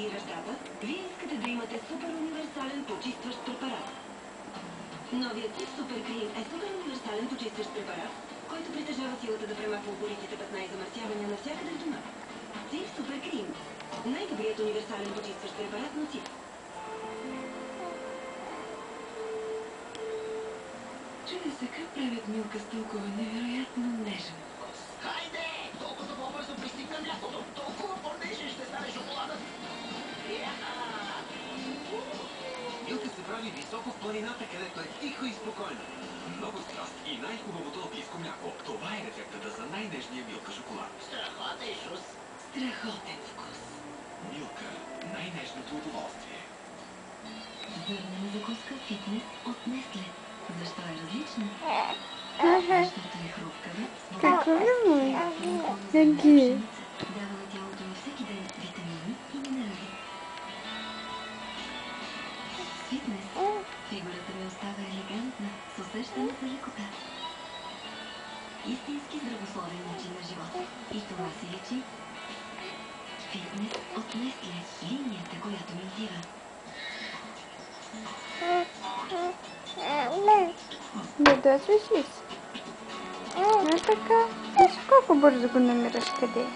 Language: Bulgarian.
и ръката, вие искате да имате супер универсален почистващ препарат. Новият Цив Супер Крим е супер универсален почистващ препарат, който притежава силата да премахва упоритите петна и замърсявания навсякъде в дома. Цив Супер Крим. Най-добрият универсален почистващ препарат на Цив. Чудя се как правят милка с толкова невероятно нежен вкус. Хайде! Толкова по-бързо пристигна млякото, толкова по-нежен ще стане шоколадът. Милка се прави високо в планината, където е тихо и спокойно. Много страст и най-хубавото алпийско мляко. Това е рецептата за най-нежния Милка шоколад. Страхотен шус. Страхотен вкус. Милка. Най-нежното удоволствие. Зърнена закуска фитнес от Несле. Защо е различна? Защото е хрупкава. Какво ли му е? Какви? Дава на тялото на всеки ден витамини и минерали. С фитнес фигурата ми остава елегантна, с усещане за лекота. Истински здравословен начин на живота. И това се личи. Фитнес от Несле. Линията, която ми отива. Не да свишиш. Не така. Виж колко бързо го намираш къде.